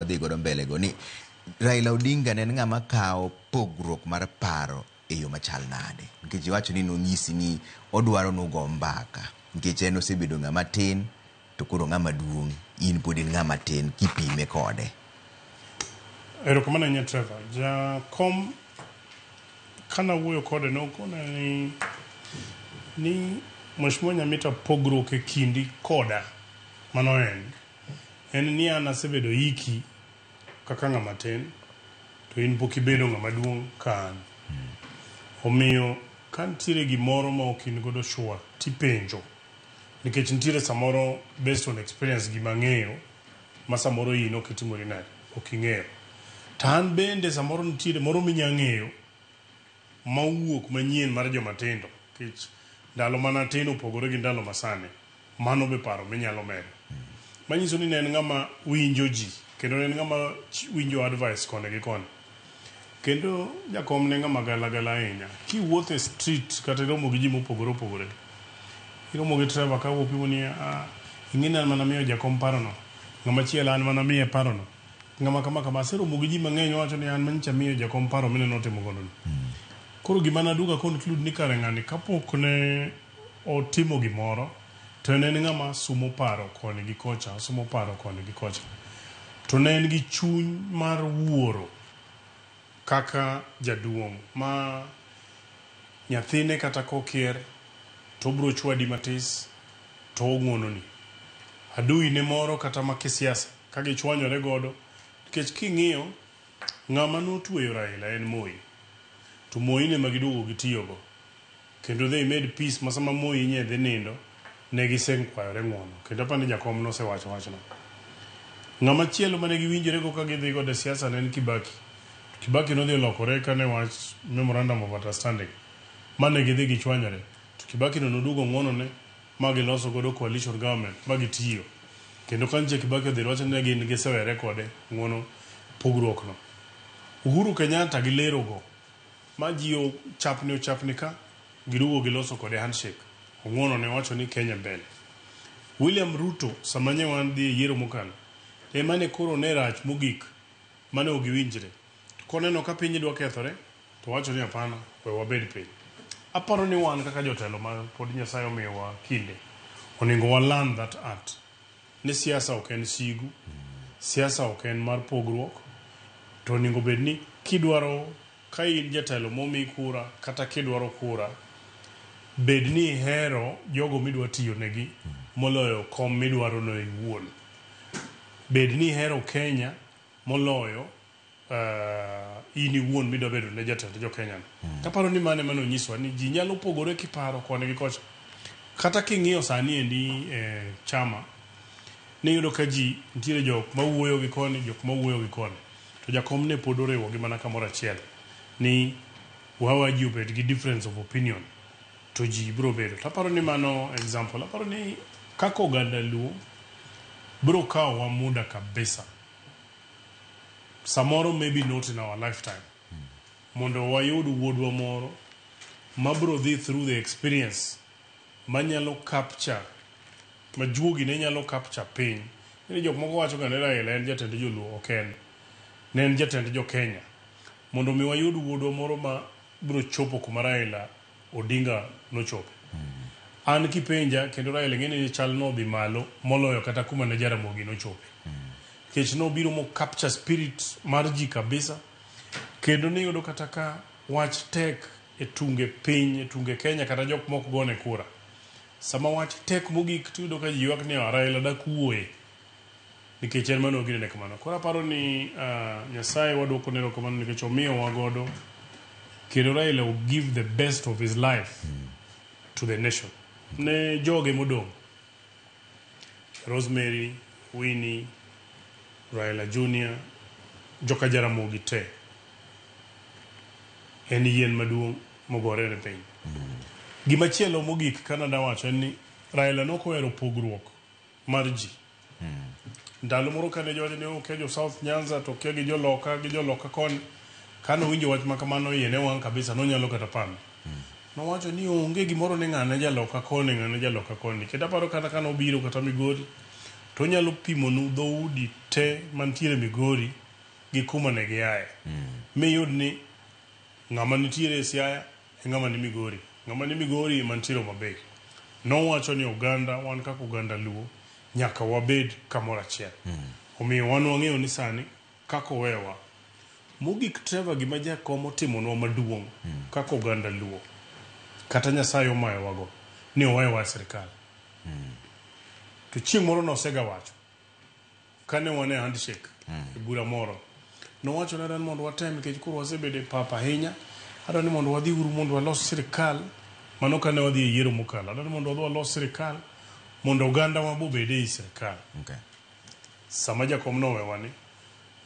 dhi godo mbele go ni Raila Odinga ne ng'ama kawo pogruok mar paro e yo machal nade, nikech iwacho ni nonyisi ni odwaro nugo mbaka nikech en osebedo ng'ama tin to koro ng'ama duong', in pod in ng'ama tin kipime kode. Erokamano nya Trevor. Jakom kana wuoyo kode nokona ni Mheshimiwa Nyamita pogruok e kindi koda mano en ni an asebedo iki kaka ng'ama tin to in pok ibedo ng'ama duong' ka an. Omiyo ka nitiere gimoro ma ok in godo sure tipenjo, nikech nitiere samoro based on experience gima ng'eyo ma samoro in ok itimori nade, ok ing'eyo. To an bende samoro nitiere moro minya ng'eyo ma wuok manyien mar joma tindo, nikech ndalo mana tin opogore gi ndalo masane. Mano be paro minyalo medo. Manyiso ni ne en ng'ama winjo ji kendo ne en ng'ama winjo advice kone gi kone. Kendo jakom ne ng'ama galagala ahinya. Kiwuotho e street kata iromo gi ji mopogore opogore, iromo gi Trevor ka wuopimo ni ing'eni an mana miyo jakom parono, ng'ama chielo an mana miye parono, ng'ama kama aseromo gi ji mang'eny wacho ni an manyicha miyo jakom paro mineno otimo godo. Koro gima naduga conclude ni kare ng'ani kapok ne otimo gimoro to ne en ng'ama sumo paro koni gi kocha, sumo paro koni gi kocha. To ne en gi chuny mar wuoro kaka jaduong' ma nyathine kata kokier to bro chwadi matis to ong'ononi. Adui ne moro kata ma kisiasa ka gichwanyore godo, nikech king'iyo ng'ama notweyo Raila en Moi, to Moi ne magiduogo gitiyogo, kendo they made peace ma sama Moi nye dhi nindo ne gisenkwayore ng'wono, kendo apani jakom nosewacho wachno. Ng'ama chielo mane giwinjore go ka gidhi godo e siasa ne en Kibaki. Kibaki nodhi lokore kane wach memorandum of understanding mane gidhi gichwanyore, to Kibaki noduogo ng'wonone ma giloso godo coalition government ma gitiyo, kendo kanche Kibaki odhi wacho ni gin gisewere kode ng'wono pogruok no. Uhuru Kenyatta gilero go ma ji ochapni ka giduogo giloso kode handshake, ong'wono ne wacho ni Kenya mbele. William Ruto samanye wan dhi yiero mokalo emane koro ne rach mogik mane ogiwinjre, koneno ka piny dwa kethore to wacho ni hapana, we wabed piny. Aparo ni wan kaka jotelo ma pod Nyasaye omiyowa kinde onego wa learn that art, ni siasa ok en sigu, siasa ok en mar pogruok, to onego bed ni kidwaro ka in jatelo momi kura kata kidwaro kura, bed ni hero jogo midwa tiyo negi moloyo kom midwaro no iwuon. Bed ni hero Kenya moloyo in iwuon midwa bedo ne jatelo jo Kenya. Kaparo ni mane nyiswa ni ji nyalo pogore kiparo kone gi kocha. Kata king'iyo sani endi chama ne yudo ka ji nitiere jok mawuoyo gi koni, jok mawuoyo gi koni, to jakom ne pod oriwo gi mana kamoro achiel ni wawa ji obed gi difference of opinion to ji bro bedo. Taparo ni mano example, aparo ni kako oganda Luo bro kawo wa muda kabisa, samoro maybe not in our lifetime, mondo wayud wuodwa moro ma bro dhi through the experience manyalo capture, majuogi ne nyalo capture piny. Ni jok moko wacho ga ni Raila en jatend joluo, ok en, ne en jatend jo Kenya. Mondo mi wayud wuodwa moro ma bro chopo kuma Raila Odinga nochopo. An kipenja kendo Raila ng'eni chal no dhi malo moloyo kata kuma ne Jaramogi nochopo. Kech no biro mo capture spirit mar ji kabisa, kendo ne yudo kata ka wach tek e tunge piny, e tunge Kenya kata jok mok gone kura. Sama wach tek mogik tuyudo ka ji ywak ni Raila dak wuoye, nikech en mano gine kamano. Koro aparo ni Nyasaye waduoko ne erokamano nikech omiyo wagodo, kendo Raila will give the best of his life to the nation. Ne joge modong' Rosemary, Winnie, Raila Junior, joka Jaramogi te, en yien maduong' mogore ne piny. Gima chielo mogik Canada wacho ni Raila nokohero pogruok mar ji. Ndalo moro kane jowacho ni oke jo South Nyanza to oke gi joloka kon, kano winjo wach makamano yie ne wang' kabisa, nonyalo kata pano. Nowacho ni onge gimoro ni ng'ane jaloka koni, ng'ane jaloka koni. Kendo aparo kata kano biro kata Migori to nyalo pimo nu dhoudi te mantiere Migori gi kuma ne giaye. Miyud ni ng'ama nitiere Siaya e ng'ama ni Migori. Ng'ama ni Migori mantiere Homabay. Nowacho ni Uganda, wan kaka Uganda Luo, nyaka wabed kamoro achiel. Omiyo wan wang'eyo ni sani kaka owewa. Mogik Trevor gima jakom otimonwa maduong' kaka Uganda Luo. Kata Nyasaye omayowago ni owewa sirikal. To chieng' moro nosega wacho. Kane wane handshake e bura moro. Nowacho na dan mondo watem nikech koro wasebede papa ahinya. Adwa ni mondo wadhi uru mondo walos sirikal. Mano kane wadhi e yiero mokalo. Adwa ni mondo wadhi walos sirikal mondo Uganda wabobede e sirikal. Okay. Sama jakom nowewa ni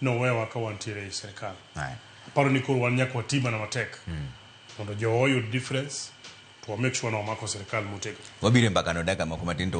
nowewa ka wantiere e sirikal. Aye. Paro ni koro wan nyaka wati mana matek. Mondo jo oyud difference to make sure na wamako sirikal motegno. Wabire mbaka no daka moko matin to